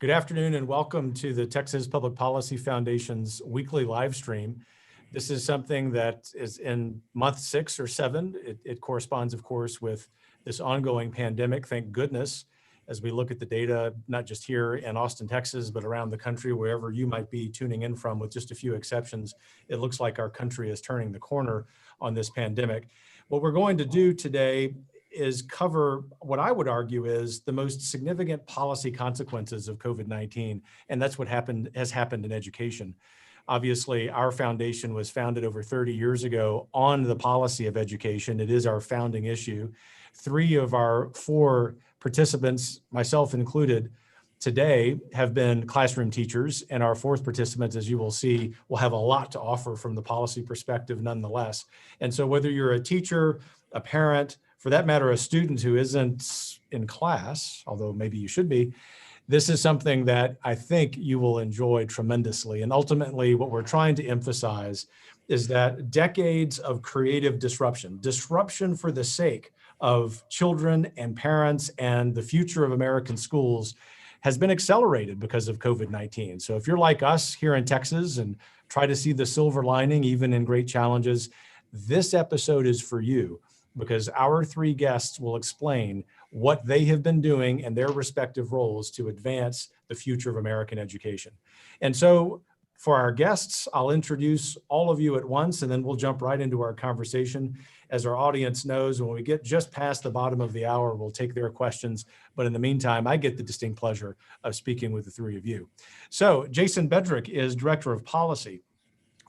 Good afternoon and welcome to the Texas Public Policy Foundation's weekly live stream. This is something that is in month 6 or 7. It corresponds, of course, with this ongoing pandemic, thank goodness, as we look at the data, not just here in Austin, Texas, but around the country, wherever you might be tuning in from, with just a few exceptions. It looks like our country is turning the corner on this pandemic. What we're going to do today is cover what I would argue is the most significant policy consequences of COVID-19, and that's what has happened in education. Obviously, our foundation was founded over 30 years ago on the policy of education. It is our founding issue. 3 of our 4 participants, myself included, today have been classroom teachers, and our 4th participant, as you will see, will have a lot to offer from the policy perspective nonetheless. And so whether you're a teacher, a parent, for that matter, a student who isn't in class, although maybe you should be, this is something that I think you will enjoy tremendously. And ultimately, what we're trying to emphasize is that decades of creative disruption for the sake of children and parents and the future of American schools, has been accelerated because of COVID-19. So if you're like us here in Texas and try to see the silver lining, even in great challenges, this episode is for you, because our 3 guests will explain what they have been doing in their respective roles to advance the future of American education. And so for our guests, I'll introduce all of you at once, and then we'll jump right into our conversation. As our audience knows, when we get just past the bottom of the hour, we'll take their questions. But in the meantime, I get the distinct pleasure of speaking with the 3 of you. So Jason Bedrick is Director of Policy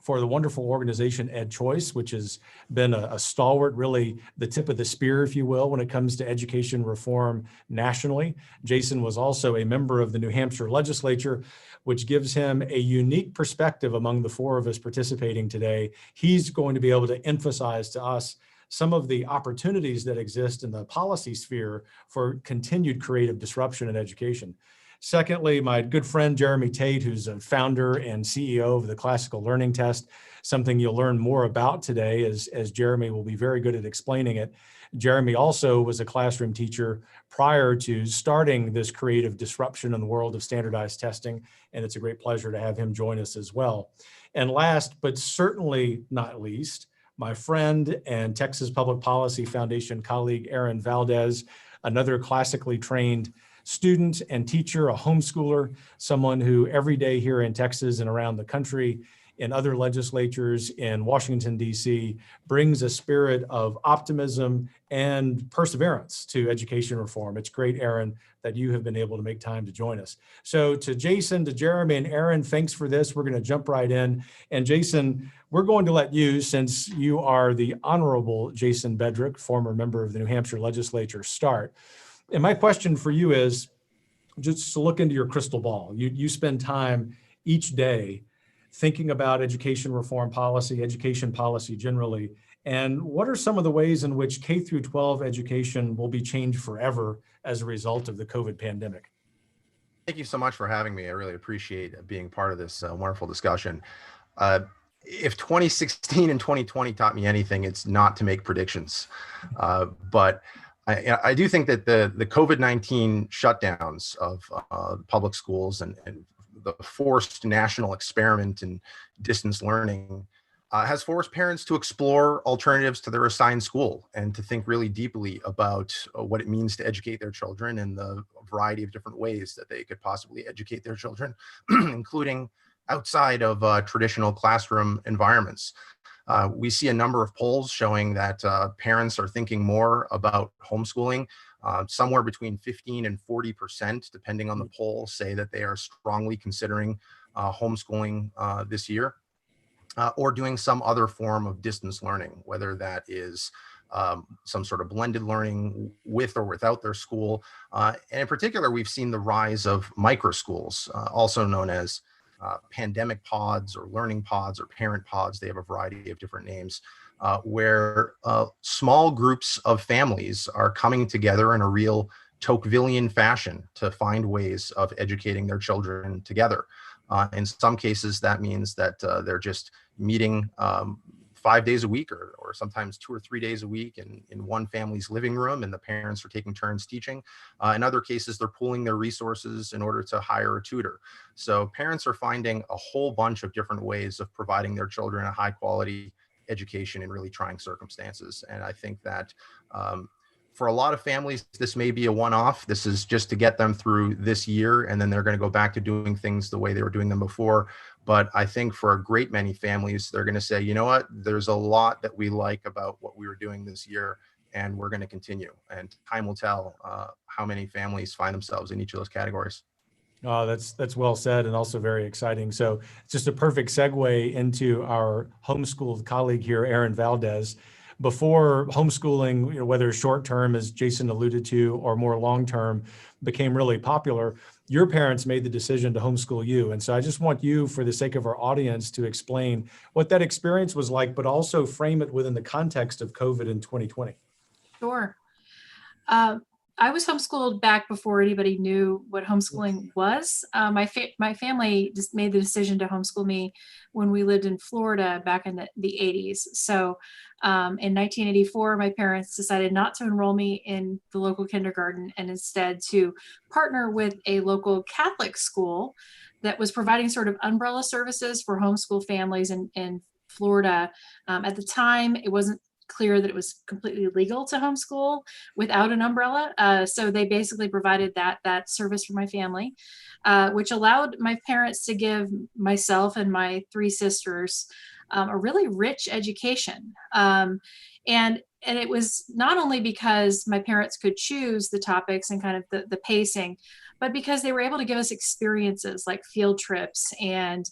for the wonderful organization EdChoice, which has been a stalwart, really the tip of the spear, if you will, when it comes to education reform nationally. Jason was also a member of the New Hampshire legislature, which gives him a unique perspective among the 4 of us participating today. He's going to be able to emphasize to us some of the opportunities that exist in the policy sphere for continued creative disruption in education. Secondly, my good friend, Jeremy Tate, who's a founder and CEO of the Classical Learning Test, something you'll learn more about today as Jeremy will be very good at explaining it. Jeremy also was a classroom teacher prior to starting this creative disruption in the world of standardized testing, and it's a great pleasure to have him join us as well. And last, but certainly not least, my friend and Texas Public Policy Foundation colleague, Erin Valdez, another classically trained student and teacher, a homeschooler, someone who every day here in Texas and around the country, in other legislatures in Washington, D.C., brings a spirit of optimism and perseverance to education reform. It's great, Erin, that you have been able to make time to join us. So to Jason, to Jeremy, and Erin, thanks for this. We're going to jump right in. And Jason, we're going to let you, since you are the Honorable Jason Bedrick, former member of the New Hampshire legislature, start. And my question for you is just to look into your crystal ball. You spend time each day thinking about education reform policy, education policy generally, and what are some of the ways in which K through 12 education will be changed forever as a result of the COVID pandemic? Thank you so much for having me. I really appreciate being part of this wonderful discussion. If 2016 and 2020 taught me anything, it's not to make predictions. But I do think that the COVID-19 shutdowns of public schools and the forced national experiment in distance learning has forced parents to explore alternatives to their assigned school and to think really deeply about what it means to educate their children in the variety of different ways that they could possibly educate their children, including outside of traditional classroom environments. We see a number of polls showing that parents are thinking more about homeschooling. Somewhere between 15 and 40%, depending on the poll, say that they are strongly considering homeschooling this year, or doing some other form of distance learning, whether that is some sort of blended learning with or without their school. And in particular, we've seen the rise of micro schools, also known as pandemic pods or learning pods or parent pods. They have a variety of different names, where small groups of families are coming together in a real Tocquevillian fashion to find ways of educating their children together. In some cases, that means that they're just meeting 5 days a week, or sometimes 2 or 3 days a week in one family's living room, and the parents are taking turns teaching. In other cases, they're pooling their resources in order to hire a tutor. So parents are finding a whole bunch of different ways of providing their children a high quality education in really trying circumstances. And I think that for a lot of families, this may be a one-off. This is just to get them through this year, and then they're going to go back to doing things the way they were doing them before. But I think for a great many families, they're going to say, you know what, there's a lot that we like about what we were doing this year, and we're going to continue. And time will tell how many families find themselves in each of those categories. Oh, that's well said, and also very exciting. So it's just a perfect segue into our homeschooled colleague here, Erin Valdez. Before homeschooling, whether short-term, as Jason alluded to, or more long-term, became really popular, your parents made the decision to homeschool you. And so I just want you, for the sake of our audience, to explain what that experience was like, but also frame it within the context of COVID in 2020. Sure. I was homeschooled back before anybody knew what homeschooling was. My family just made the decision to homeschool me when we lived in Florida back in the 80s. So in 1984, my parents decided not to enroll me in the local kindergarten, and instead to partner with a local Catholic school that was providing sort of umbrella services for homeschool families in Florida. At the time, it wasn't clear that it was completely legal to homeschool without an umbrella. So they basically provided that service for my family, which allowed my parents to give myself and my 3 sisters a really rich education. And it was not only because my parents could choose the topics and kind of the pacing, but because they were able to give us experiences like field trips and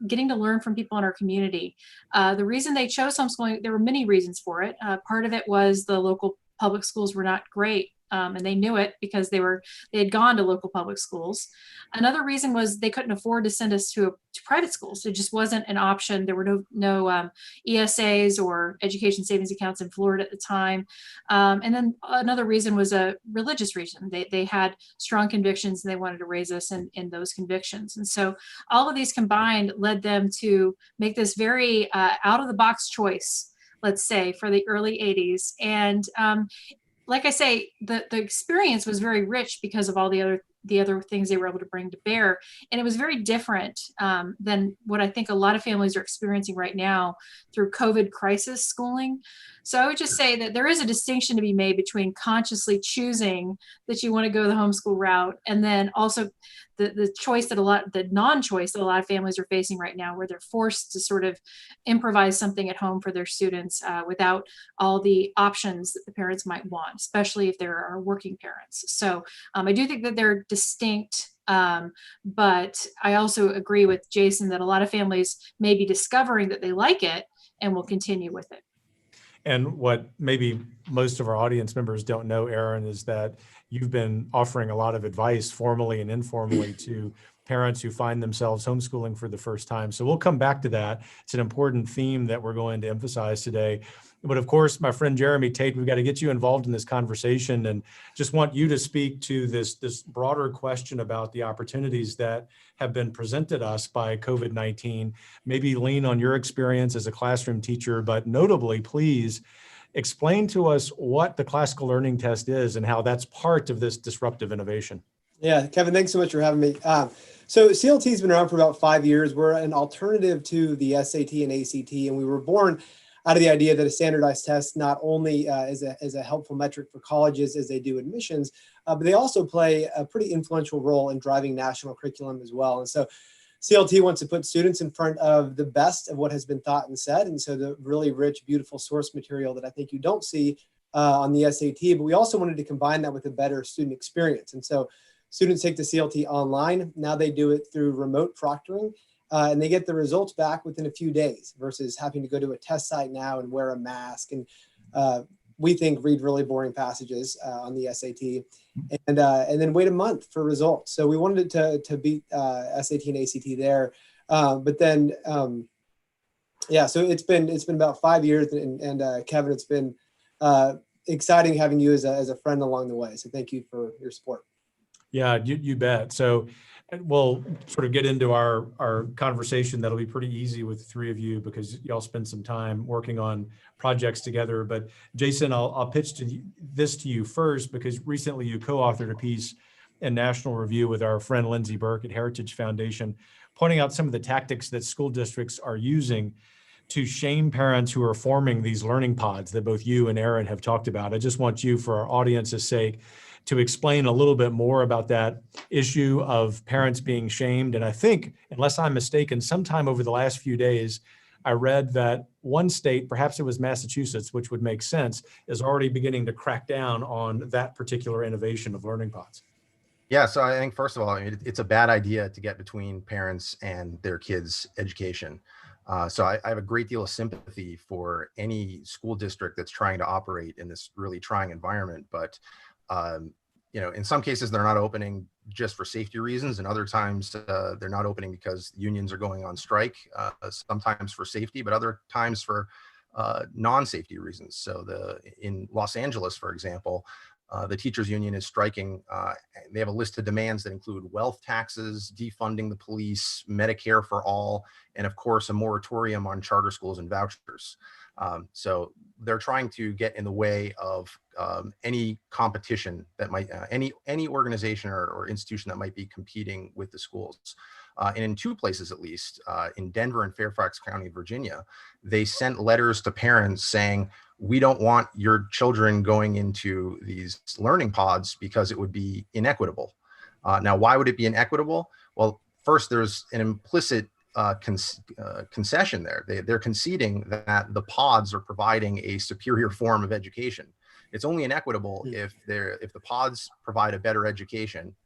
getting to learn from people in our community. The reason they chose homeschooling, there were many reasons for it. Part of it was the local public schools were not great. And they knew it because they had gone to local public schools. Another reason was they couldn't afford to send us to private schools. It just wasn't an option. There were no ESAs or education savings accounts in Florida at the time. And then another reason was a religious reason. They had strong convictions, and they wanted to raise us in those convictions. And so all of these combined led them to make this very out of the box choice, let's say, for the early 80s. And like I say, the experience was very rich because of all the other things they were able to bring to bear. And it was very different than what I think a lot of families are experiencing right now through COVID crisis schooling. So I would just say that there is a distinction to be made between consciously choosing that you want to go the homeschool route, and then also the choice that the non-choice that a lot of families are facing right now, where they're forced to sort of improvise something at home for their students without all the options that the parents might want, especially if there are working parents. So I do think that they're distinct, but I also agree with Jason that a lot of families may be discovering that they like it and will continue with it. And what maybe most of our audience members don't know, Erin, is that you've been offering a lot of advice formally and informally to parents who find themselves homeschooling for the first time. So we'll come back to that. It's an important theme that we're going to emphasize today. But of course, my friend Jeremy Tate, we've got to get you involved in this conversation, and just want you to speak to this broader question about the opportunities that have been presented us by COVID-19. Maybe lean on your experience as a classroom teacher, but notably, please explain to us what the classical learning test is and how that's part of this disruptive innovation. Yeah, Kevin, thanks so much for having me. So CLT has been around for about 5 years. We're an alternative to the SAT and ACT, and we were born out of the idea that a standardized test not only is a helpful metric for colleges as they do admissions, but they also play a pretty influential role in driving national curriculum as well. And so CLT wants to put students in front of the best of what has been thought and said. And so the really rich, beautiful source material that I think you don't see on the SAT, but we also wanted to combine that with a better student experience. And so students take the CLT online. Now they do it through remote proctoring. And they get the results back within a few days versus having to go to a test site now and wear a mask. And we think read really boring passages on the SAT and then wait a month for results. So we wanted to beat SAT and ACT there. But then, yeah, so it's been about 5 years. And Kevin, it's been exciting having you as a friend along the way. So thank you for your support. Yeah, you bet. So we'll sort of get into our conversation. That'll be pretty easy with the three of you because y'all spend some time working on projects together. But Jason, I'll pitch this to you first, because recently you co-authored a piece in National Review with our friend Lindsay Burke at Heritage Foundation, pointing out some of the tactics that school districts are using to shame parents who are forming these learning pods that both you and Erin have talked about. I just want you, for our audience's sake, to explain a little bit more about that issue of parents being shamed. And I think, unless I'm mistaken, sometime over the last few days, I read that one state, perhaps it was Massachusetts, which would make sense, is already beginning to crack down on that particular innovation of learning pods. Yeah, so I think, first of all, it's a bad idea to get between parents and their kids' education. So I have a great deal of sympathy for any school district that's trying to operate in this really trying environment. But in some cases, they're not opening just for safety reasons, and other times they're not opening because unions are going on strike, sometimes for safety, but other times for non-safety reasons. So in Los Angeles, for example, the teachers union is striking. They have a list of demands that include wealth taxes, defunding the police, Medicare for all, and of course, a moratorium on charter schools and vouchers. So they're trying to get in the way of any competition that might, any organization or institution that might be competing with the schools. And in two places, at least, in Denver and Fairfax County, Virginia, they sent letters to parents saying, we don't want your children going into these learning pods because it would be inequitable. Now, why would it be inequitable? Well, first, there's an implicit concession there. They're conceding that the pods are providing a superior form of education. It's only inequitable if the pods provide a better education,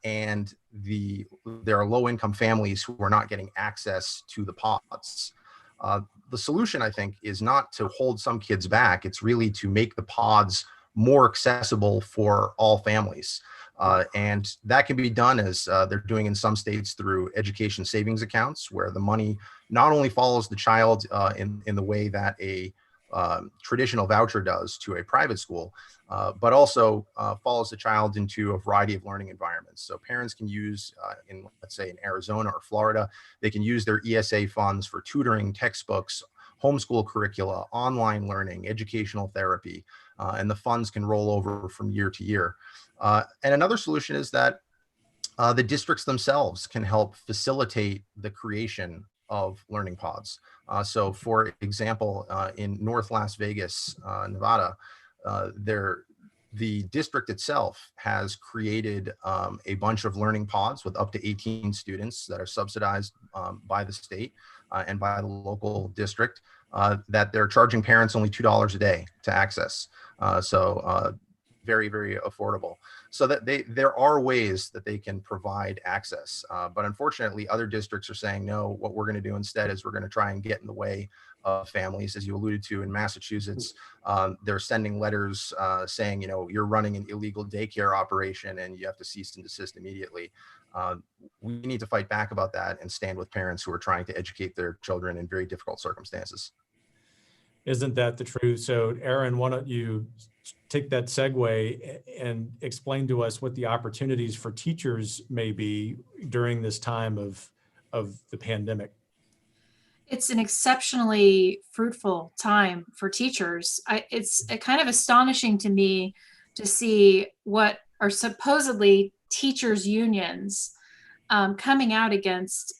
and there are low-income families who are not getting access to the pods. The solution, I think, is not to hold some kids back. It's really to make the pods more accessible for all families. And that can be done, as they're doing in some states, through education savings accounts, where the money not only follows the child in the way that a traditional voucher does to a private school, but also follows the child into a variety of learning environments. So parents can use, let's say in Arizona or Florida, they can use their ESA funds for tutoring, textbooks, homeschool curricula, online learning, educational therapy, and the funds can roll over from year to year. And another solution is that the districts themselves can help facilitate the creation of learning pods. So for example, in North Las Vegas, Nevada, the district itself has created a bunch of learning pods with up to 18 students that are subsidized by the state and by the local district, that they're charging parents only $2 a day to access. So very, very affordable. So that there are ways that they can provide access. But unfortunately, other districts are saying, no, what we're going to do instead is we're going to try and get in the way of families. As you alluded to, in Massachusetts, they're sending letters saying, you're running an illegal daycare operation and you have to cease and desist immediately. We need to fight back about that and stand with parents who are trying to educate their children in very difficult circumstances. Isn't that the truth? So Erin, why don't you take that segue and explain to us what the opportunities for teachers may be during this time of the pandemic? It's an exceptionally fruitful time for teachers. It's kind of astonishing to me to see what are supposedly teachers' unions coming out against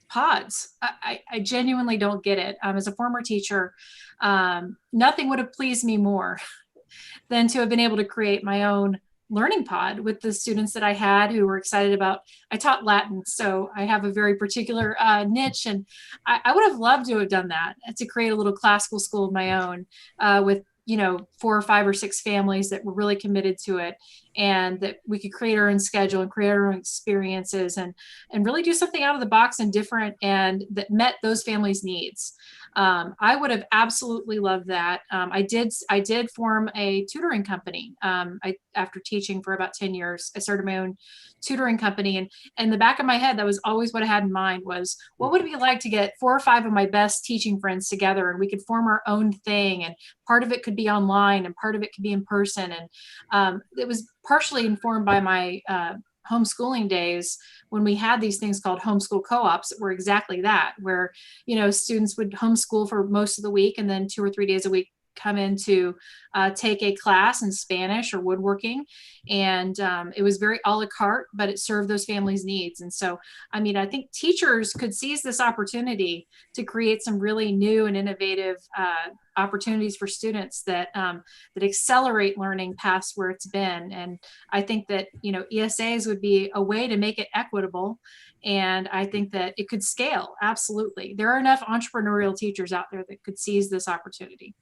pods. I genuinely don't get it. As a former teacher, nothing would have pleased me more than to have been able to create my own learning pod with the students that I had who were excited about. I taught Latin, so I have a very particular niche, and I would have loved to have done that, to create a little classical school of my own with 4 or 5 or 6 families that were really committed to it, and that we could create our own schedule and create our own experiences and really do something out of the box and different, and that met those families' needs. I would have absolutely loved that. I did form a tutoring company. After teaching for about 10 years, I started my own tutoring company, and in the back of my head, that was always what I had in mind was, what would it be like to get 4 or 5 of my best teaching friends together and we could form our own thing, and part of it could be online and part of it could be in person. And it was partially informed by my homeschooling days when we had these things called homeschool co-ops that were exactly that, where, you know, students would homeschool for most of the week and then 2 or 3 days a week come in to take a class in Spanish or woodworking. And it was very a la carte, but it served those families' needs. And so, I mean, I think teachers could seize this opportunity to create some really new and innovative opportunities for students that that accelerate learning past where it's been. And I think that, you know, ESAs would be a way to make it equitable. And I think that it could scale. Absolutely. There are enough entrepreneurial teachers out there that could seize this opportunity.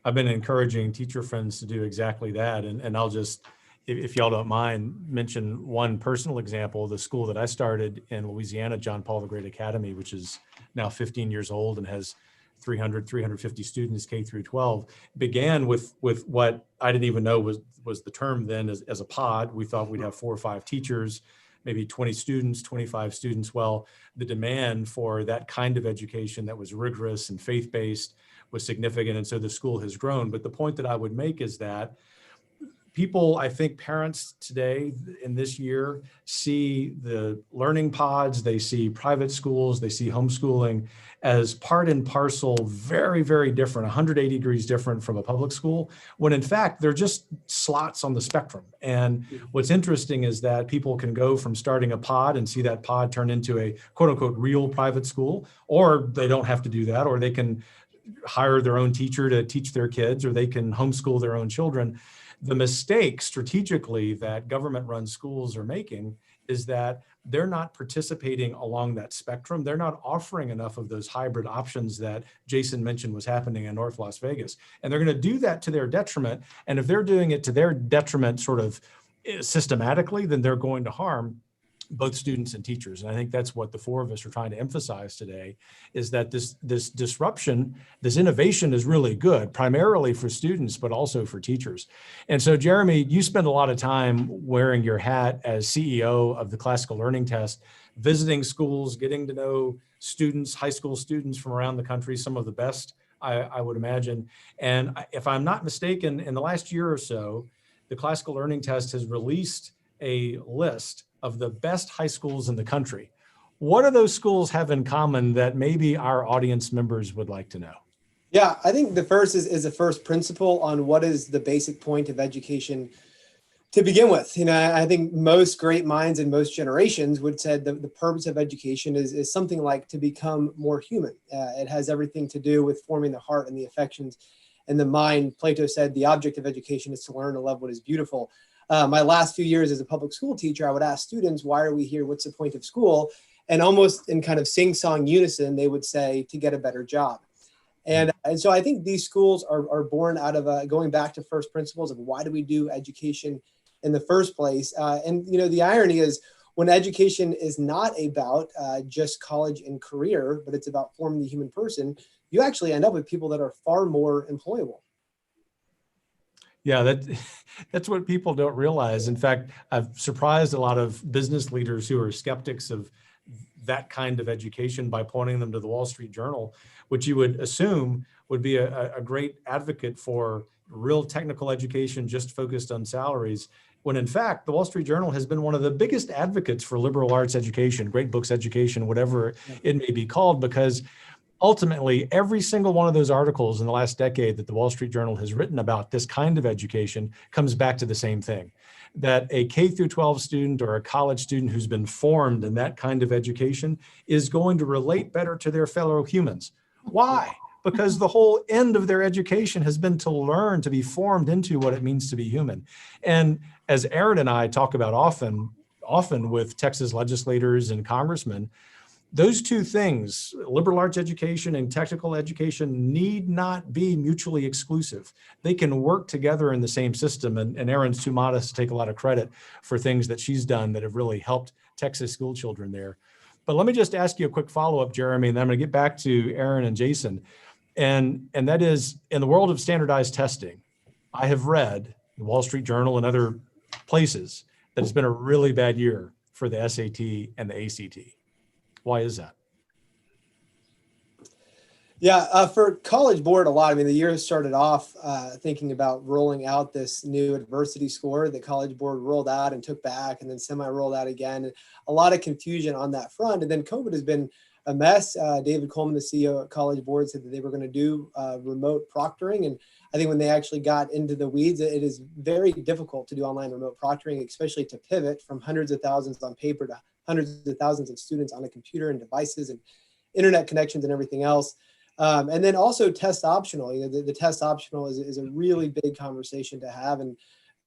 I've been encouraging teacher friends to do exactly that. And I'll just, if y'all don't mind, mention one personal example. The school that I started in Louisiana, John Paul the Great Academy, which is now 15 years old and has 350 students K through 12, began with what I didn't even know was the term then as a pod. We thought we'd have 4 or 5 teachers, maybe 20 students, 25 students. Well, the demand for that kind of education that was rigorous and faith-based was significant. And so the school has grown. But the point that I would make is that people, I think parents today in this year see the learning pods, they see private schools, they see homeschooling as part and parcel, very, very different, 180 degrees different from a public school, when in fact, they're just slots on the spectrum. And what's interesting is that people can go from starting a pod and see that pod turn into a quote unquote real private school, or they don't have to do that, or they can hire their own teacher to teach their kids, or they can homeschool their own children. The mistake strategically that government-run schools are making is that they're not participating along that spectrum. They're not offering enough of those hybrid options that Jason mentioned was happening in North Las Vegas. And they're going to do that to their detriment. And if they're doing it to their detriment sort of systematically, then they're going to harm both students and teachers. And I think that's what the 4 of us are trying to emphasize today, is that this disruption, this innovation is really good, primarily for students, but also for teachers. And so, Jeremy, you spend a lot of time wearing your hat as CEO of the Classical Learning Test, visiting schools, getting to know students, high school students from around the country, some of the best, I would imagine. And if I'm not mistaken, in the last year or so, the Classical Learning Test has released a list of the best high schools in the country. What do those schools have in common that maybe our audience members would like to know? Yeah, I think the first is a first principle on what is the basic point of education to begin with. You know, I think most great minds in most generations would say the purpose of education is something like to become more human. It has everything to do with forming the heart and the affections and the mind. Plato said the object of education is to learn to love what is beautiful. My last few years as a public school teacher, I would ask students, why are we here? What's the point of school? And almost in kind of sing-song unison, they would say, to get a better job. And so I think these schools are born out of going back to first principles of why do we do education in the first place? And, you know, the irony is when education is not about just college and career, but it's about forming the human person, you actually end up with people that are far more employable. Yeah, that's what people don't realize. In fact, I've surprised a lot of business leaders who are skeptics of that kind of education by pointing them to the Wall Street Journal, which you would assume would be a great advocate for real technical education just focused on salaries, when in fact, the Wall Street Journal has been one of the biggest advocates for liberal arts education, great books education, whatever it may be called, because ultimately, every single one of those articles in the last decade that the Wall Street Journal has written about this kind of education comes back to the same thing, that a K through 12 student or a college student who's been formed in that kind of education is going to relate better to their fellow humans. Why? Because the whole end of their education has been to learn to be formed into what it means to be human. And as Erin and I talk about often with Texas legislators and congressmen, those two things, liberal arts education and technical education, need not be mutually exclusive. They can work together in the same system. And Erin's too modest to take a lot of credit for things that she's done that have really helped Texas school children there. But let me just ask you a quick follow-up, Jeremy, and then I'm going to get back to Erin and Jason. And that is, in the world of standardized testing, I have read the Wall Street Journal and other places that it's been a really bad year for the SAT and the ACT. Why is that? Yeah, for College Board, a lot. I mean, the year started off thinking about rolling out this new adversity score that College Board rolled out and took back, and then semi-rolled out again. And a lot of confusion on that front. And then COVID has been a mess. David Coleman, the CEO at College Board, said that they were going to do remote proctoring. And I think when they actually got into the weeds, it is very difficult to do online remote proctoring, especially to pivot from hundreds of thousands on paper to hundreds of thousands of students on a computer and devices and internet connections and everything else. And then also test optional. The test optional is a really big conversation to have. And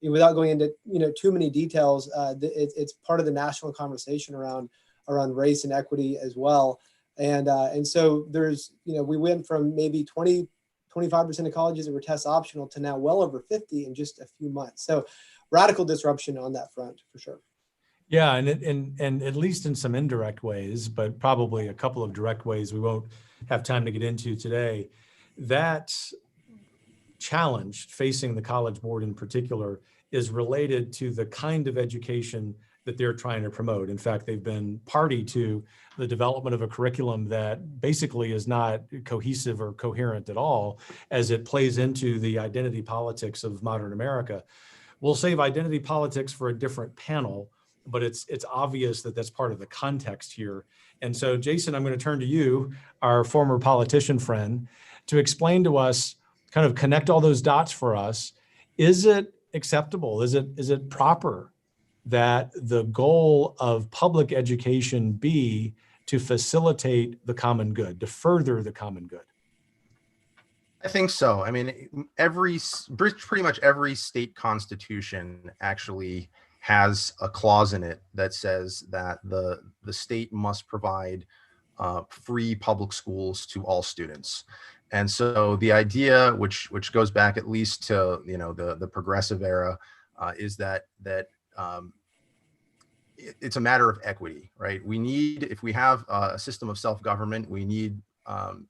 without going into too many details, it's part of the national conversation around race and equity as well. And so there's we went from maybe 25% of colleges that were test optional to now well over 50 in just a few months. So radical disruption on that front for sure. Yeah, and at least in some indirect ways, but probably a couple of direct ways we won't have time to get into today. That challenge facing the College Board in particular is related to the kind of education that they're trying to promote. In fact, they've been party to the development of a curriculum that basically is not cohesive or coherent at all as it plays into the identity politics of modern America. We'll save identity politics for a different panel, but it's obvious that that's part of the context here. And so, Jason, I'm going to turn to you, our former politician friend, to explain to us, kind of connect all those dots for us. Is it acceptable? Is it proper that the goal of public education be to facilitate the common good, to further the common good? I think so. I mean, pretty much every state constitution actually has a clause in it that says that the state must provide free public schools to all students. And so the idea, which goes back at least to the progressive era, is that it's a matter of equity, right? If we have a system of self-government, we need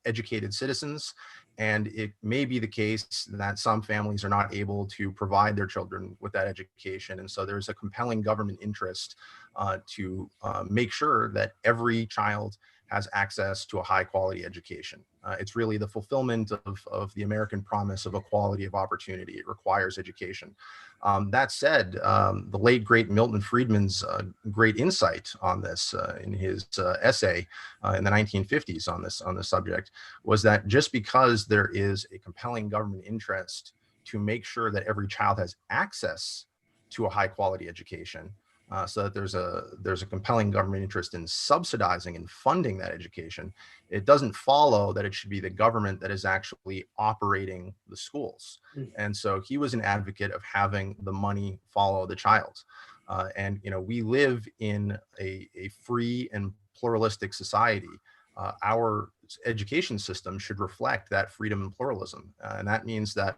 educated citizens. And it may be the case that some families are not able to provide their children with that education. And so there's a compelling government interest to make sure that every child has access to a high quality education. It's really the fulfillment of the American promise of equality of opportunity. It requires education. That said, the late great Milton Friedman's great insight on this in his essay in the 1950s on this subject was that just because there is a compelling government interest to make sure that every child has access to a high quality education, so that there's a compelling government interest in subsidizing and funding that education, it doesn't follow that it should be the government that is actually operating the schools. And so he was an advocate of having the money follow the child. And we live in a free and pluralistic society. Our education system should reflect that freedom and pluralism. And that means that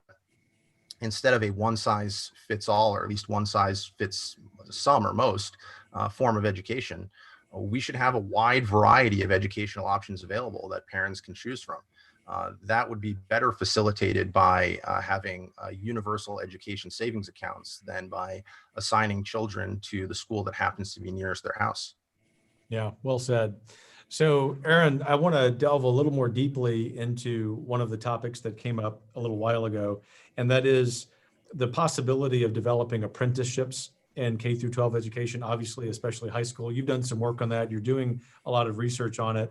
instead of a one size fits all, or at least one size fits some or most form of education, we should have a wide variety of educational options available that parents can choose from. That would be better facilitated by having universal education savings accounts than by assigning children to the school that happens to be nearest their house. Yeah, well said. So, Erin, I want to delve a little more deeply into one of the topics that came up a little while ago, and that is the possibility of developing apprenticeships in K through 12 education, obviously, especially high school. You've done some work on that. You're doing a lot of research on it.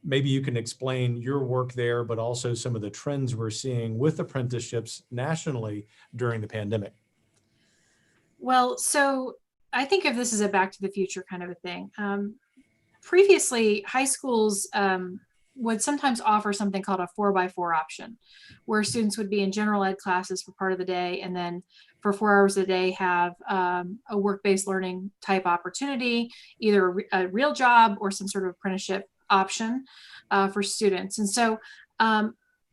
Maybe you can explain your work there, but also some of the trends we're seeing with apprenticeships nationally during the pandemic. Well, so I think of this as a back to the future kind of a thing. Previously, high schools would sometimes offer something called a 4x4 option, where students would be in general ed classes for part of the day, and then for 4 hours a day have a work-based learning type opportunity, either a real job or some sort of apprenticeship option for students. And so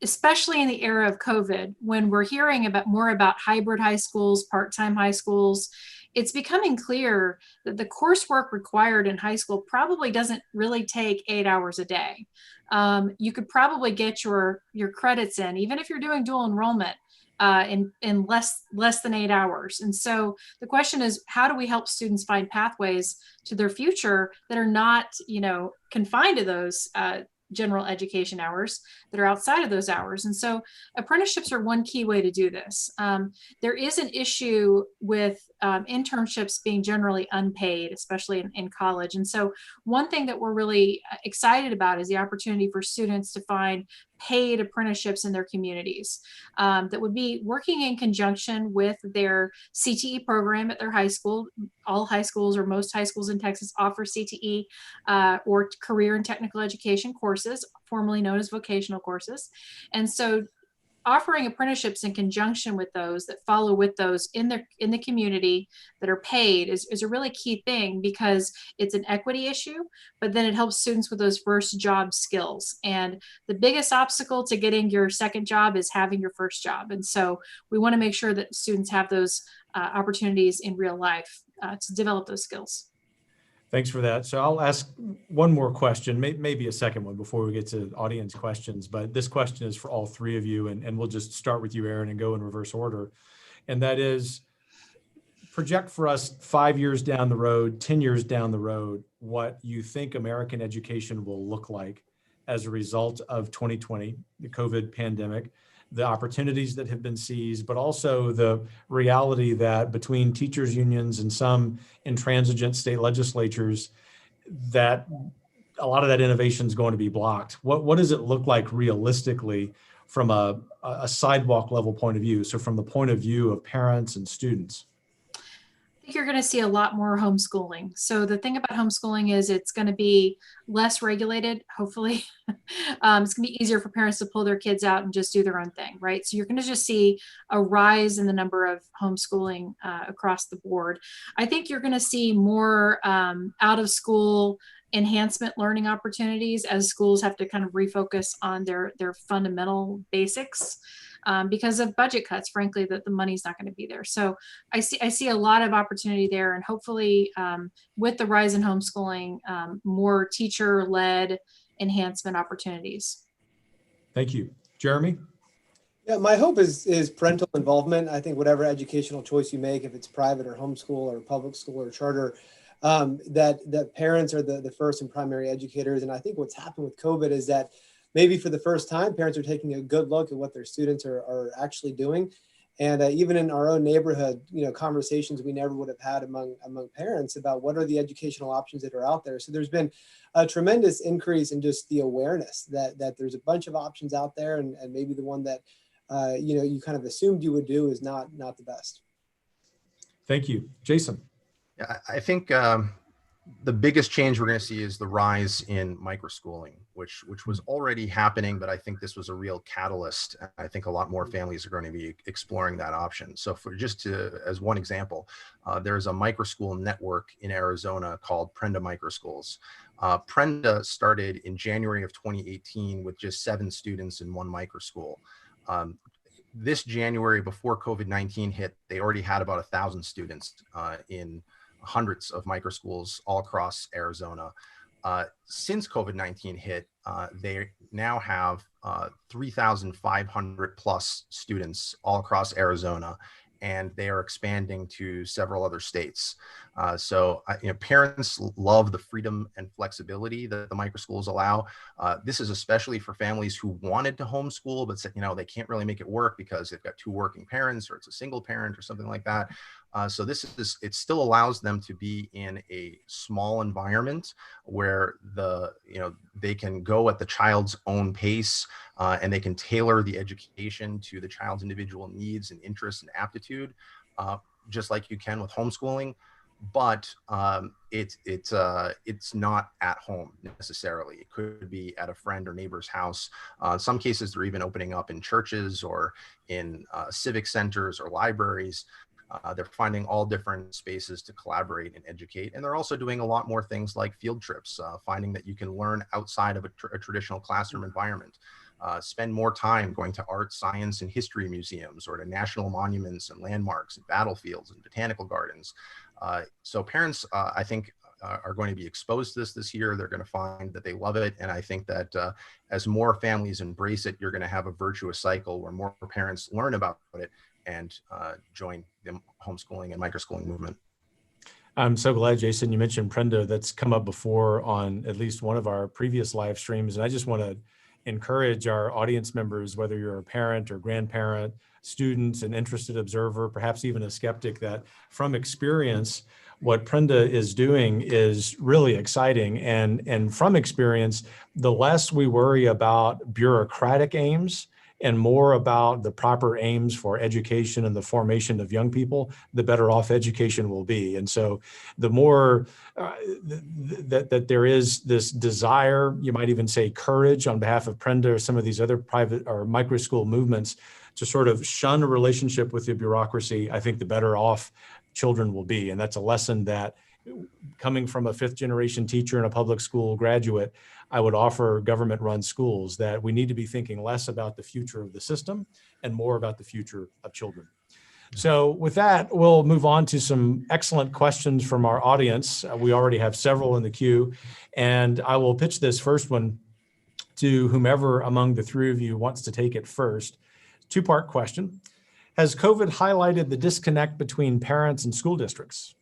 especially in the era of COVID, when we're hearing more about hybrid high schools, part-time high schools, it's becoming clear that the coursework required in high school probably doesn't really take 8 hours a day. You could probably get your credits in, even if you're doing dual enrollment, in less than 8 hours. And so the question is, how do we help students find pathways to their future that are not, confined to those general education hours that are outside of those hours. And so apprenticeships are one key way to do this. There is an issue with internships being generally unpaid, especially in college. And so one thing that we're really excited about is the opportunity for students to find paid apprenticeships in their communities that would be working in conjunction with their CTE program at their high school. All high schools or most high schools in Texas offer CTE or career and technical education courses, formerly known as vocational courses. And so offering apprenticeships in conjunction with those that follow with those in the community that are paid is a really key thing, because it's an equity issue, but then it helps students with those first job skills. And the biggest obstacle to getting your second job is having your first job. And so we want to make sure that students have those opportunities in real life to develop those skills. Thanks for that. So I'll ask one more question, maybe a second one before we get to audience questions, but this question is for all three of you, and we'll just start with you, Erin, and go in reverse order. And that is, project for us 5 years down the road, 10 years down the road, what you think American education will look like as a result of 2020, the COVID pandemic, the opportunities that have been seized, but also the reality that between teachers unions and some intransigent state legislatures, that a lot of that innovation is going to be blocked. What does it look like realistically from a sidewalk level point of view? So from the point of view of parents and students. I think you're going to see a lot more homeschooling. So the thing about homeschooling is it's going to be less regulated, hopefully. It's going to be easier for parents to pull their kids out and just do their own thing, right? So you're going to just see a rise in the number of homeschooling across the board. I think you're going to see more out of school enhancement learning opportunities as schools have to kind of refocus on their fundamental basics. Because of budget cuts, frankly, that the money's not going to be there. So I see a lot of opportunity there, and hopefully with the rise in homeschooling, more teacher-led enhancement opportunities. Thank you. Jeremy? Yeah, my hope is parental involvement. I think whatever educational choice you make, if it's private or homeschool or public school or charter, that parents are the first and primary educators. And I think what's happened with COVID is that maybe for the first time, parents are taking a good look at what their students are actually doing. And even in our own neighborhood, conversations we never would have had among parents about what are the educational options that are out there. So there's been a tremendous increase in just the awareness that there's a bunch of options out there, and maybe the one that you kind of assumed you would do is not the best. Thank you. Jason? Yeah, I think the biggest change we're going to see is the rise in microschooling, which was already happening, but I think this was a real catalyst. I think a lot more families are going to be exploring that option. So as one example, there's a microschool network in Arizona called Prenda Microschools. Prenda started in January of 2018 with just 7 students in one microschool. This January, before COVID-19 hit, they already had about 1,000 students in hundreds of microschools all across Arizona. Since COVID-19 hit, they now have 3,500 plus students all across Arizona, and they are expanding to several other states. So parents love the freedom and flexibility that the microschools allow. This is especially for families who wanted to homeschool, but said, they can't really make it work because they've got 2 working parents, or it's a single parent or something like that. So it still allows them to be in a small environment where they can go at the child's own pace, and they can tailor the education to the child's individual needs and interests and aptitude, just like you can with homeschooling. But it's not at home necessarily. It could be at a friend or neighbor's house. In some cases, they're even opening up in churches or in civic centers or libraries. They're finding all different spaces to collaborate and educate. And they're also doing a lot more things like field trips, finding that you can learn outside of a traditional classroom environment. Spend more time going to art, science, and history museums, or to national monuments and landmarks and battlefields and botanical gardens. So parents, I think, are going to be exposed to this year. They're going to find that they love it. And I think that as more families embrace it, you're going to have a virtuous cycle where more parents learn about it and join the homeschooling and microschooling movement. I'm so glad, Jason, you mentioned Prenda. That's come up before on at least one of our previous live streams. And I just want to encourage our audience members, whether you're a parent or grandparent, students, an interested observer, perhaps even a skeptic, that from experience, what Prenda is doing is really exciting. And from experience, the less we worry about bureaucratic aims and more about the proper aims for education and the formation of young people, the better off education will be. And so the more that there is this desire, you might even say courage on behalf of Prenda or some of these other private or micro school movements to sort of shun a relationship with the bureaucracy, I think the better off children will be. And that's a lesson that, coming from a fifth generation teacher and a public school graduate, I would offer government run schools that we need to be thinking less about the future of the system and more about the future of children. So with that, we'll move on to some excellent questions from our audience. We already have several in the queue, and I will pitch this first one to whomever among the three of you wants to take it first. Two-part question. Has COVID highlighted the disconnect between parents and school districts,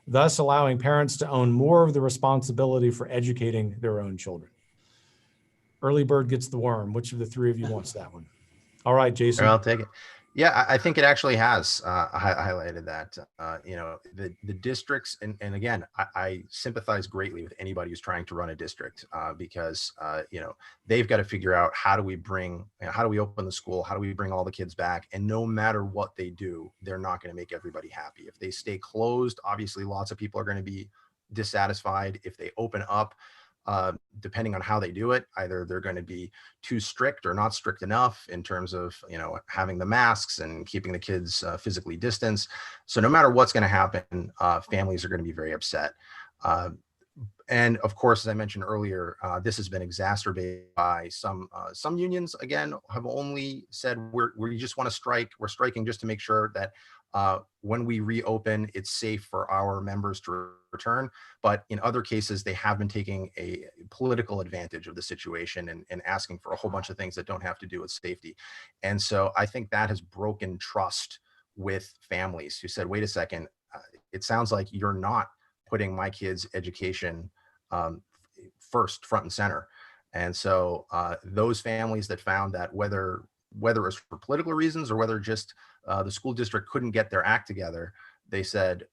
thus allowing parents to own more of the responsibility for educating their own children? Early bird gets the worm. Which of the three of you wants that one? All right, Jason. I'll take it. Yeah, I think it actually has highlighted that. The districts, and again, I sympathize greatly with anybody who's trying to run a district because they've got to figure out how do we open the school, how do we bring all the kids back, and no matter what they do, they're not going to make everybody happy. If they stay closed, obviously lots of people are going to be dissatisfied. If they open up, depending on how they do it, either they're going to be too strict or not strict enough in terms of, having the masks and keeping the kids physically distanced. So no matter what's going to happen, families are going to be very upset. And of course, as I mentioned earlier, this has been exacerbated by some unions, again, have only said we just want to strike. We're striking just to make sure that when we reopen, it's safe for our members to return. But in other cases, they have been taking a political advantage of the situation and asking for a whole bunch of things that don't have to do with safety. And so I think that has broken trust with families who said, wait a second, it sounds like you're not putting my kids' education first, front and center. And so those families that found that whether it's for political reasons or whether just the school district couldn't get their act together, they said,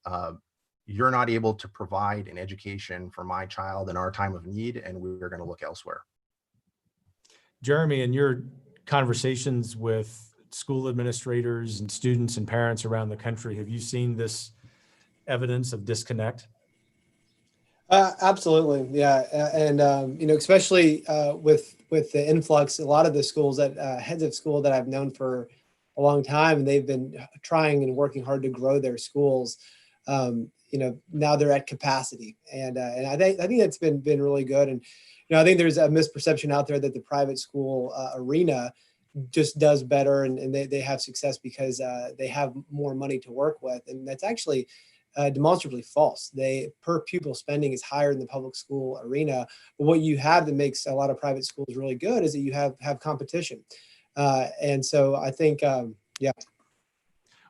you're not able to provide an education for my child in our time of need, and we're going to look elsewhere. Jeremy, in your conversations with school administrators and students and parents around the country, have you seen this evidence of disconnect? Absolutely, yeah, and especially with the influx, a lot of the schools that heads of school that I've known for a long time, and they've been trying and working hard to grow their schools. Now they're at capacity, and I think that's been really good. And I think there's a misperception out there that the private school arena just does better and they have success because they have more money to work with, and that's actually demonstrably false. Per pupil spending is higher in the public school arena, but what you have that makes a lot of private schools really good is that you have competition, and so I think yeah.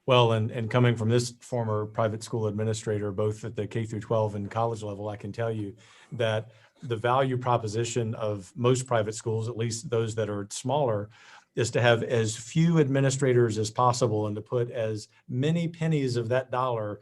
Well, and coming from this former private school administrator, both at the K through 12 and college level, I can tell you that the value proposition of most private schools, at least those that are smaller, is to have as few administrators as possible and to put as many pennies of that dollar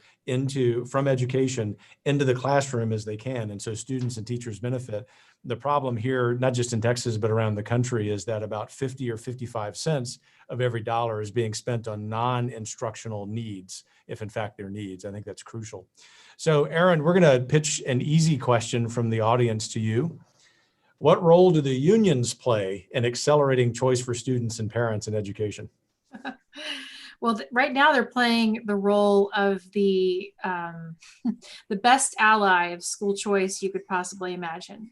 from education into the classroom as they can. And so students and teachers benefit. The problem here, not just in Texas, but around the country, is that about 50 or 55 cents of every dollar is being spent on non-instructional needs, if in fact they're needs. I think that's crucial. So Erin, we're going to pitch an easy question from the audience to you. What role do the unions play in accelerating choice for students and parents in education? Well, right now they're playing the role of the best ally of school choice you could possibly imagine.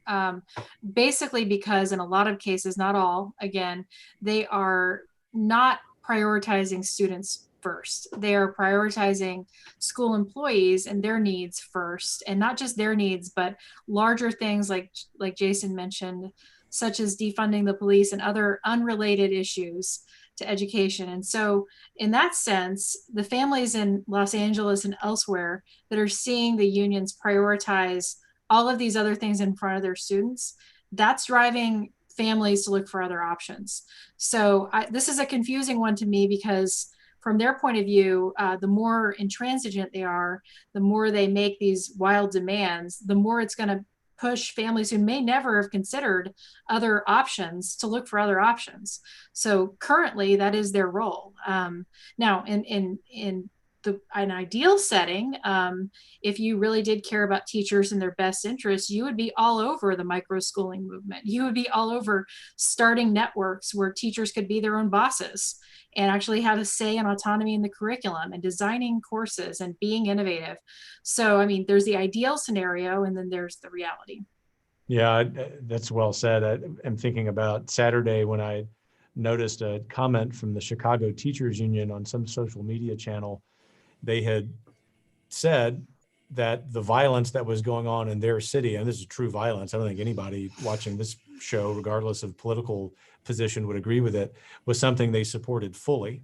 Basically because in a lot of cases, not all, again, they are not prioritizing students first. They are prioritizing school employees and their needs first, and not just their needs, but larger things like Jason mentioned, such as defunding the police and other unrelated issues, to education. And so in that sense, the families in Los Angeles and elsewhere that are seeing the unions prioritize all of these other things in front of their students, that's driving families to look for other options. So this is a confusing one to me, because from their point of view, the more intransigent they are, the more they make these wild demands, the more it's going to push families who may never have considered other options to look for other options. So currently, that is their role. Now, in an ideal setting, if you really did care about teachers and their best interests, you would be all over the micro-schooling movement. You would be all over starting networks where teachers could be their own bosses and actually have a say and autonomy in the curriculum and designing courses and being innovative. So, I mean, there's the ideal scenario, and then there's the reality. Yeah, that's well said. I'm thinking about Saturday when I noticed a comment from the Chicago Teachers Union on some social media channel. They had said that the violence that was going on in their city, and this is true violence, I don't think anybody watching this show, regardless of political position, would agree with it, was something they supported fully.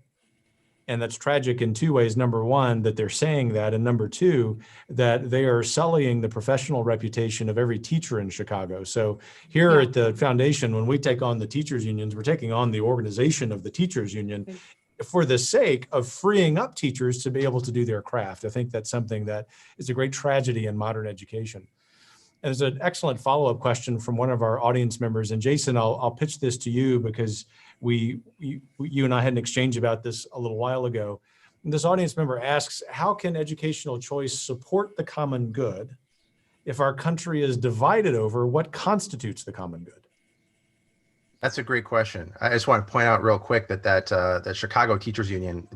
And that's tragic in two ways. Number one, that they're saying that, and number two, that they are sullying the professional reputation of every teacher in Chicago. So here at the foundation, when we take on the teachers unions, we're taking on the organization of the teachers union for the sake of freeing up teachers to be able to do their craft. I think that's something that is a great tragedy in modern education. And there's an excellent follow-up question from one of our audience members. And Jason, I'll pitch this to you because you and I had an exchange about this a little while ago. And this audience member asks, how can educational choice support the common good if our country is divided over what constitutes the common good? That's a great question. I just want to point out real quick that Chicago Teachers Union,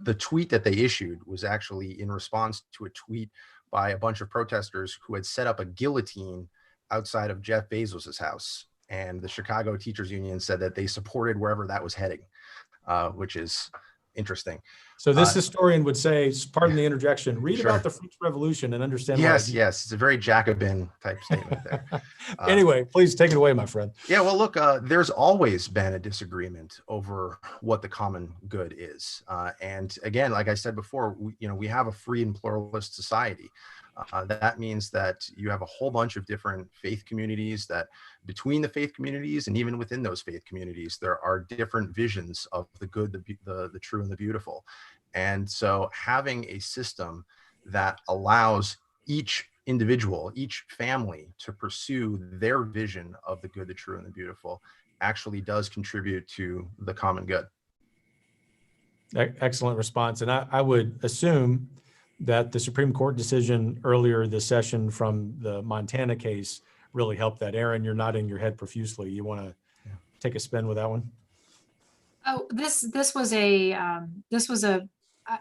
the tweet that they issued was actually in response to a tweet by a bunch of protesters who had set up a guillotine outside of Jeff Bezos's house. And the Chicago Teachers Union said that they supported wherever that was heading, which is interesting. So this historian would say, pardon the interjection, read about the French Revolution and understand. Yes, it's a very Jacobin type statement there. Anyway, please take it away, my friend. Yeah, well, look, there's always been a disagreement over what the common good is. And again, like I said before, we have a free and pluralist society. That means that you have a whole bunch of different faith communities, that between the faith communities and even within those faith communities, there are different visions of the good, the true, and the beautiful. And so having a system that allows each individual, each family to pursue their vision of the good, the true, and the beautiful actually does contribute to the common good. Excellent response. And I would assume that the Supreme Court decision earlier this session from the Montana case really helped that. Erin, you're nodding your head profusely. You want to take a spin with that one? Oh, this was a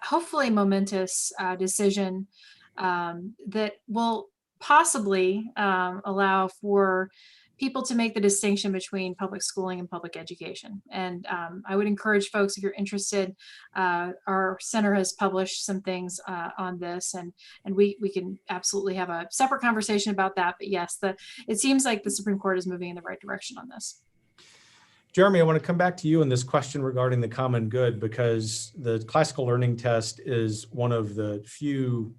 hopefully momentous decision that will possibly allow for people to make the distinction between public schooling and public education. And I would encourage folks, if you're interested, our center has published some things on this, and we can absolutely have a separate conversation about that. But yes, it seems like the Supreme Court is moving in the right direction on this. Jeremy, I want to come back to you on this question regarding the common good, because the classical learning test is one of the few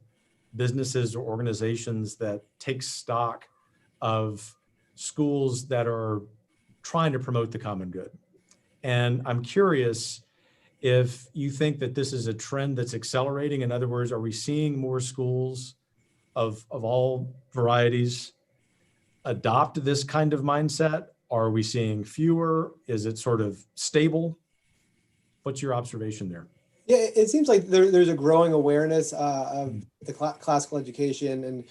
businesses or organizations that takes stock of schools that are trying to promote the common good. And I'm curious if you think that this is a trend that's accelerating. In other words, are we seeing more schools of all varieties adopt this kind of mindset? Are we seeing fewer? Is it sort of stable? What's your observation there? Yeah, it seems like there's a growing awareness of the classical education and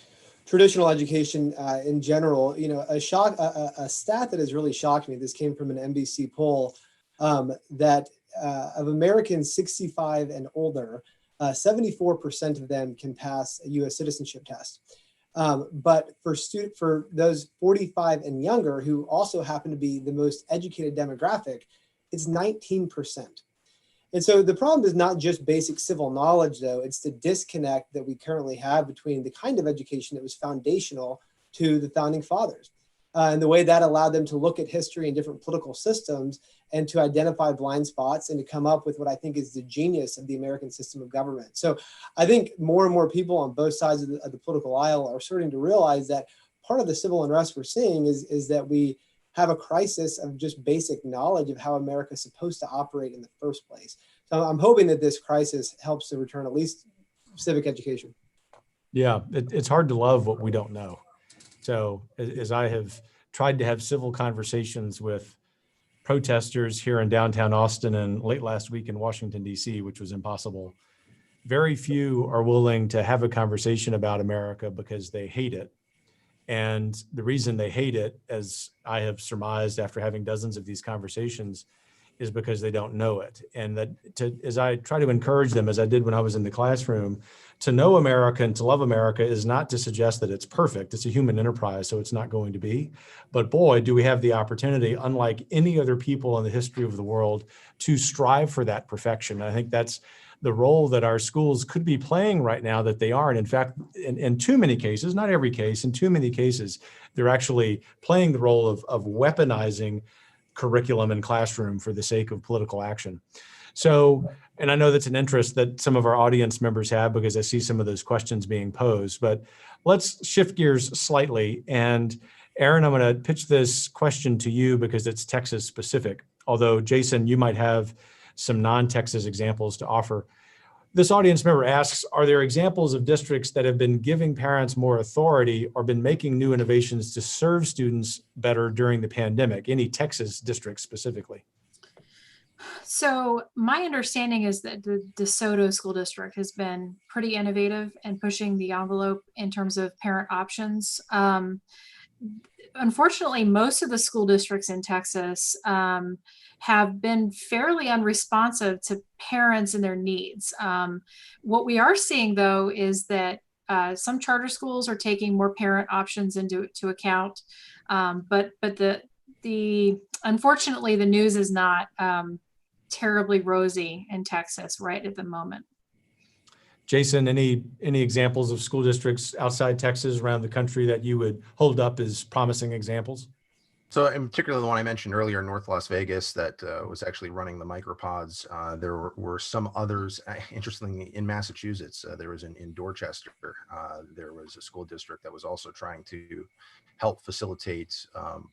traditional education in general. A stat that has really shocked me. This came from an NBC poll that of Americans 65 and older, 74% of them can pass a U.S. citizenship test. But for those 45 and younger, who also happen to be the most educated demographic, it's 19%. And so the problem is not just basic civil knowledge, though. It's the disconnect that we currently have between the kind of education that was foundational to the founding fathers and the way that allowed them to look at history and different political systems and to identify blind spots and to come up with what I think is the genius of the American system of government. So I think more and more people on both sides of the political aisle are starting to realize that part of the civil unrest we're seeing is that we have a crisis of just basic knowledge of how America is supposed to operate in the first place. So I'm hoping that this crisis helps to return at least civic education. Yeah, it's hard to love what we don't know. So as I have tried to have civil conversations with protesters here in downtown Austin and late last week in Washington, D.C., which was impossible, very few are willing to have a conversation about America because they hate it. And the reason they hate it, as I have surmised after having dozens of these conversations, is because they don't know it. And that as I try to encourage them, as I did when I was in the classroom, to know America and to love America is not to suggest that it's perfect. It's a human enterprise, so it's not going to be. But boy, do we have the opportunity, unlike any other people in the history of the world, to strive for that perfection. And I think that's the role that our schools could be playing right now that they aren't. In fact, in too many cases, not every case, in too many cases, they're actually playing the role of weaponizing curriculum and classroom for the sake of political action. So, and I know that's an interest that some of our audience members have because I see some of those questions being posed, but let's shift gears slightly. And Erin, I'm going to pitch this question to you because it's Texas specific, although Jason, you might have some non-Texas examples to offer. This audience member asks, are there examples of districts that have been giving parents more authority or been making new innovations to serve students better during the pandemic? Any Texas districts specifically? So my understanding is that the DeSoto School District has been pretty innovative and pushing the envelope in terms of parent options. Unfortunately, most of the school districts in Texas have been fairly unresponsive to parents and their needs. What we are seeing, though, is that some charter schools are taking more parent options into account, but unfortunately, the news is not terribly rosy in Texas right at the moment. Jason, any examples of school districts outside Texas around the country that you would hold up as promising examples? So in particular, the one I mentioned earlier, North Las Vegas, that was actually running the micropods. There were some others, interestingly, in Massachusetts. There was in Dorchester, there was a school district that was also trying to help facilitate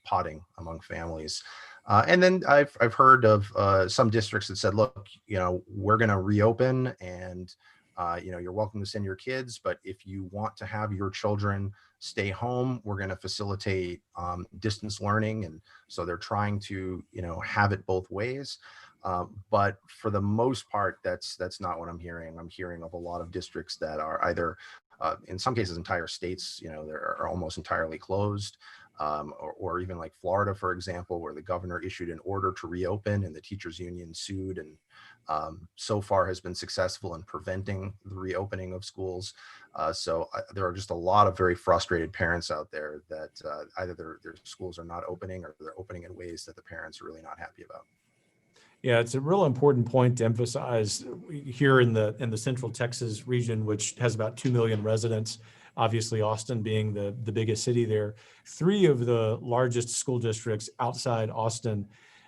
potting among families. And then I've heard of some districts that said, look, we're going to reopen and you're welcome to send your kids, but if you want to have your children stay home, we're going to facilitate distance learning. And so they're trying to, have it both ways. But for the most part, that's not what I'm hearing. I'm hearing of a lot of districts that are either, in some cases, entire states, they're almost entirely closed. Or even like Florida, for example, where the governor issued an order to reopen and the teachers union sued and so far has been successful in preventing the reopening of schools. So there are just a lot of very frustrated parents out there that either their schools are not opening or they're opening in ways that the parents are really not happy about. Yeah, it's a real important point to emphasize here in the Central Texas region, which has about 2 million residents. Obviously, Austin being the biggest city there. 3 of the largest school districts outside Austin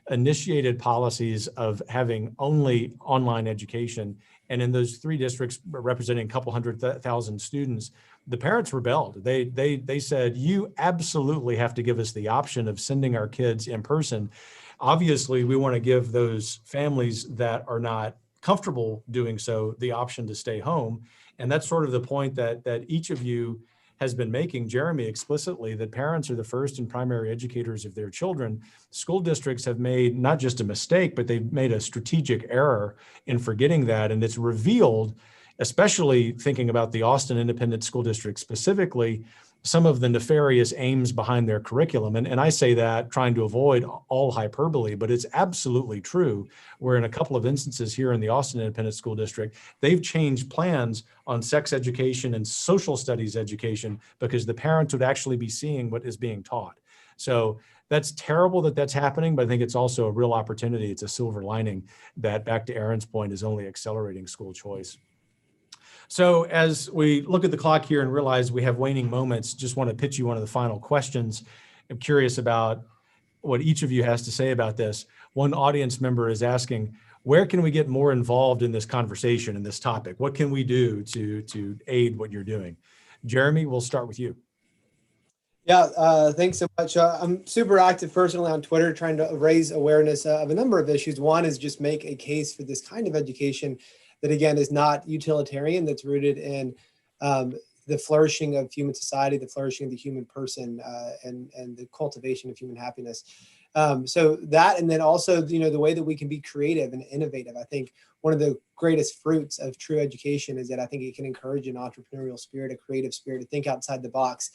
initiated policies of having only online education. And in those 3 districts representing a couple 100,000 students, the parents rebelled. They said, you absolutely have to give us the option of sending our kids in person. Obviously, we want to give those families that are not comfortable doing so the option to stay home. And that's sort of the point that each of you has been making, Jeremy, explicitly, that parents are the first and primary educators of their children. School districts have made not just a mistake, but they've made a strategic error in forgetting that. And it's revealed, especially thinking about the Austin Independent School District specifically, some of the nefarious aims behind their curriculum. And I say that trying to avoid all hyperbole, but it's absolutely true, where in a couple of instances here in the Austin Independent School District, they've changed plans on sex education and social studies education because the parents would actually be seeing what is being taught. So that's terrible that that's happening, but I think it's also a real opportunity. It's a silver lining that, back to Erin's point, is only accelerating school choice. So as we look at the clock here and realize we have waning moments, just want to pitch you one of the final questions. I'm curious about what each of you has to say about this. one audience member is asking, where can we get more involved in this conversation, in this topic? What can we do to aid what you're doing? Jeremy, we'll start with you. Yeah, thanks so much. I'm super active personally on Twitter, trying to raise awareness of a number of issues. One is just make a case for this kind of education that, again, is not utilitarian, that's rooted in the flourishing of human society, the flourishing of the human person, and the cultivation of human happiness. So that, and then also, the way that we can be creative and innovative. I think one of the greatest fruits of true education is that I think it can encourage an entrepreneurial spirit, a creative spirit, to think outside the box.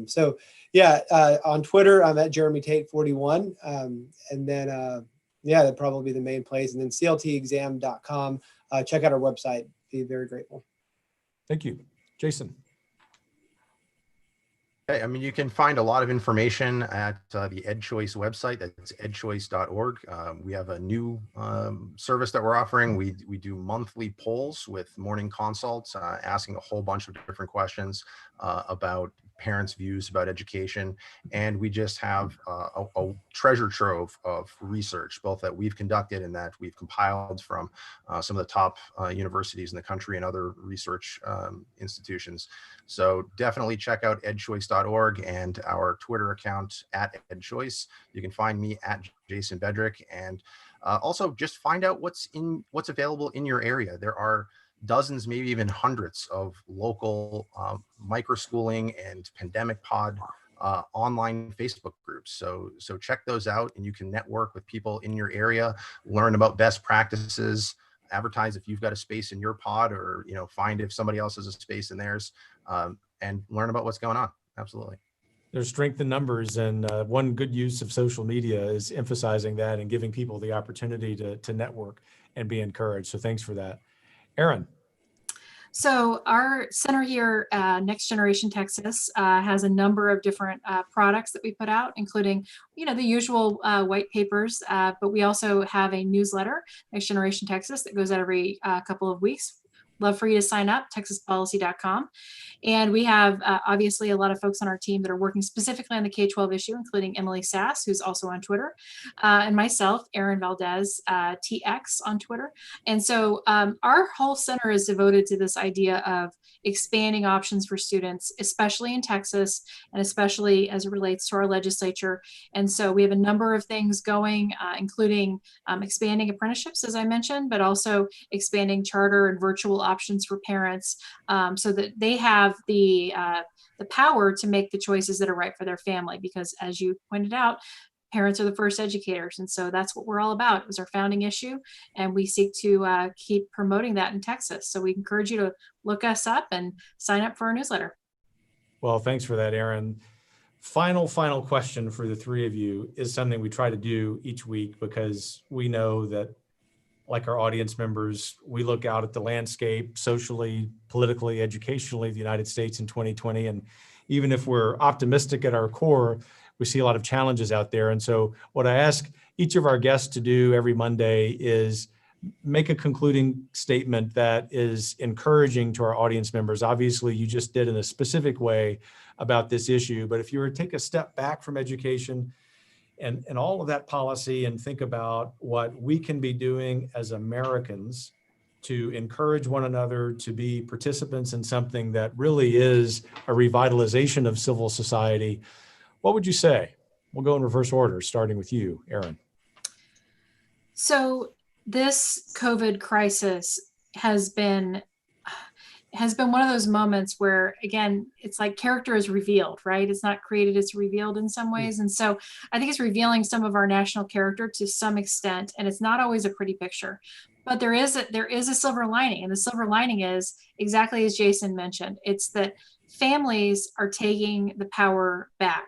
So yeah, on Twitter, I'm at Jeremy Tate 41. And then, yeah, that'd probably be the main place. And then cltexam.com. Check out our website. Be very grateful. Thank you. Jason. Okay, I mean, you can find a lot of information at the EdChoice website. That's edchoice.org. We have a new service that we're offering. We do monthly polls with morning consults, asking a whole bunch of different questions about parents' views about education. And we just have a treasure trove of research, both that we've conducted and that we've compiled from some of the top universities in the country and other research institutions. So definitely check out edchoice.org and our Twitter account at EdChoice. You can find me at Jason Bedrick, and also just find out what's available in your area. There are dozens, maybe even hundreds of local microschooling and pandemic pod online Facebook groups. So check those out, and you can network with people in your area, learn about best practices, advertise if you've got a space in your pod, or find if somebody else has a space in theirs, and learn about what's going on. Absolutely. There's strength in numbers, and one good use of social media is emphasizing that and giving people the opportunity to network and be encouraged. So thanks for that. Erin. So our center here, Next Generation Texas, has a number of different products that we put out, including, the usual white papers, but we also have a newsletter, Next Generation Texas, that goes out every couple of weeks. Love for you to sign up, texaspolicy.com. And we have obviously a lot of folks on our team that are working specifically on the K-12 issue, including Emily Sass, who's also on Twitter, and myself, Erin Valdez, TX on Twitter. And so our whole center is devoted to this idea of expanding options for students, especially in Texas, and especially as it relates to our legislature. And so we have a number of things going, including expanding apprenticeships, as I mentioned, but also expanding charter and virtual options for parents, so that they have the power to make the choices that are right for their family. Because as you pointed out, parents are the first educators. And so that's what we're all about. It was our founding issue, and we seek to keep promoting that in Texas. So we encourage you to look us up and sign up for our newsletter. Well, thanks for that, Erin. Final question for the three of you is something we try to do each week, because we know that, like our audience members, we look out at the landscape socially, politically, educationally, the United States in 2020. And even if we're optimistic at our core, we see a lot of challenges out there. And so what I ask each of our guests to do every Monday is make a concluding statement that is encouraging to our audience members. Obviously, you just did in a specific way about this issue, but if you were to take a step back from education and all of that policy and think about what we can be doing as Americans to encourage one another to be participants in something that really is a revitalization of civil society, what would you say? We'll go in reverse order, starting with you, Erin. So this COVID crisis has been one of those moments where, again, it's like character is revealed, right? It's not created, it's revealed in some ways. And so I think it's revealing some of our national character to some extent, and it's not always a pretty picture. But there is a silver lining, and the silver lining is exactly as Jason mentioned. It's that families are taking the power back.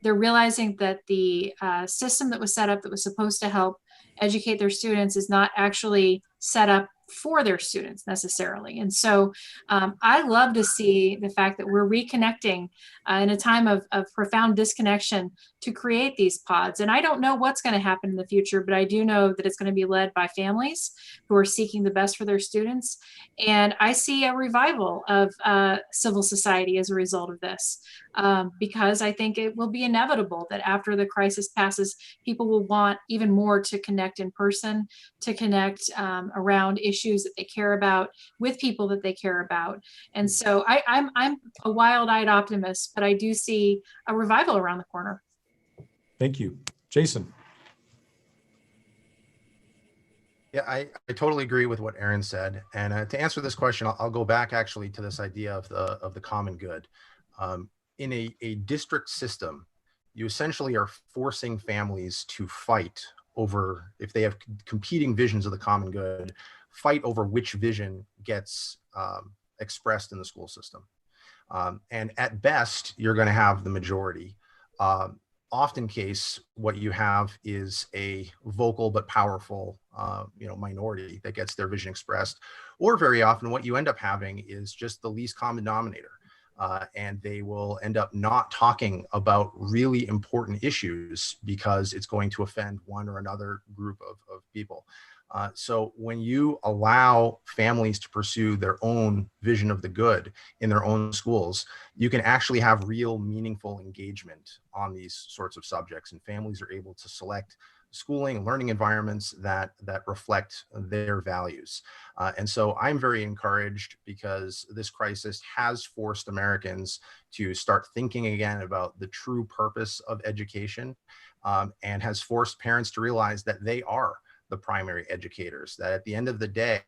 They're realizing that the system that was set up that was supposed to help educate their students is not actually set up for their students necessarily. And so I love to see the fact that we're reconnecting in a time of profound disconnection to create these pods. And I don't know what's going to happen in the future, but I do know that it's going to be led by families who are seeking the best for their students. And I see a revival of civil society as a result of this, because I think it will be inevitable that after the crisis passes, people will want even more to connect in person, to connect around issues that they care about with people that they care about. And so I'm a wild-eyed optimist, but I do see a revival around the corner. Thank you. Jason. Yeah, I totally agree with what Erin said. And to answer this question, I'll go back actually to this idea of the common good. In a district system, you essentially are forcing families to fight over, if they have competing visions of the common good, fight over which vision gets expressed in the school system. And at best, you're going to have the majority. Often case, what you have is a vocal but powerful minority that gets their vision expressed. Or very often what you end up having is just the least common denominator. And they will end up not talking about really important issues because it's going to offend one or another group of people. So when you allow families to pursue their own vision of the good in their own schools, you can actually have real meaningful engagement on these sorts of subjects, and families are able to select schooling and learning environments that reflect their values. And so I'm very encouraged because this crisis has forced Americans to start thinking again about the true purpose of education, and has forced parents to realize that they are the primary educators, that at the end of the day,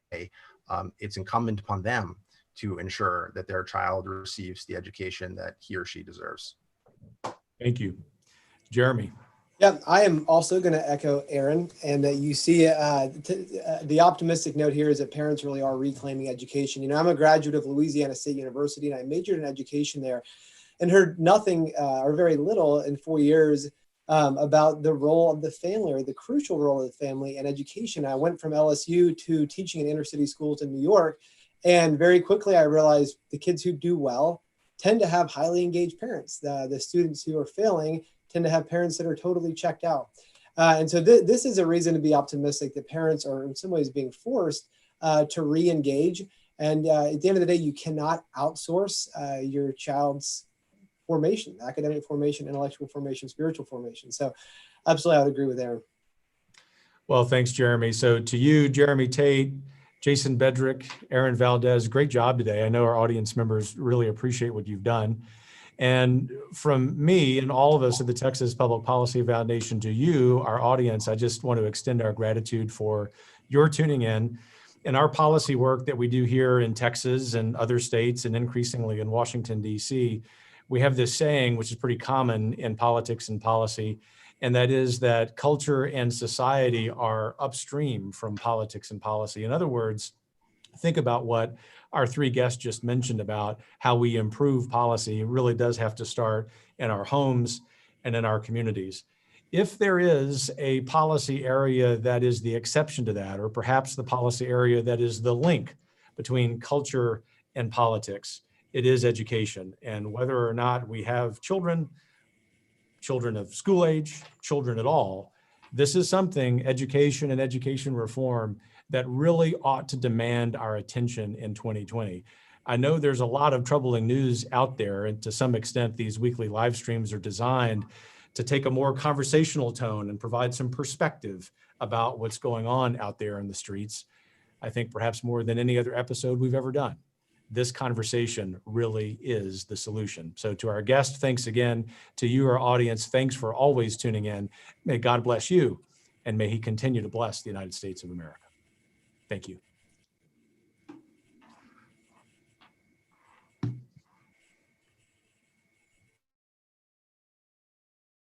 it's incumbent upon them to ensure that their child receives the education that he or she deserves. Thank you. Jeremy. Yeah, I am also going to echo Erin, and that you see the optimistic note here is that parents really are reclaiming education. You know, I'm a graduate of Louisiana State University, and I majored in education there, and heard nothing or very little in 4 years about the role of the family, or the crucial role of the family in education. I went from LSU to teaching in inner city schools in New York, and very quickly I realized the kids who do well tend to have highly engaged parents. The students who are failing tend to have parents that are totally checked out. And so this is a reason to be optimistic that parents are in some ways being forced to re-engage. And at the end of the day, you cannot outsource your child's formation, academic formation, intellectual formation, spiritual formation. So absolutely, I would agree with Erin. Well, thanks, Jeremy. So to you, Jeremy Tate, Jason Bedrick, Erin Valdez, great job today. I know our audience members really appreciate what you've done. And from me and all of us at the Texas Public Policy Foundation to you, our audience, I just want to extend our gratitude for your tuning in. And our policy work that we do here in Texas and other states, and increasingly in Washington, D.C., we have this saying, which is pretty common in politics and policy, and that is that culture and society are upstream from politics and policy. In other words, think about what our three guests just mentioned about how we improve policy. It really does have to start in our homes and in our communities. If there is a policy area that is the exception to that, or perhaps the policy area that is the link between culture and politics, it is education. And whether or not we have children of school age, children at all, this is something, education and education reform, that really ought to demand our attention in 2020. I know there's a lot of troubling news out there, and to some extent, these weekly live streams are designed to take a more conversational tone and provide some perspective about what's going on out there in the streets. I think perhaps more than any other episode we've ever done, this conversation really is the solution. So to our guest, thanks again. To you, our audience, thanks for always tuning in. May God bless you, and may he continue to bless the United States of America. Thank you.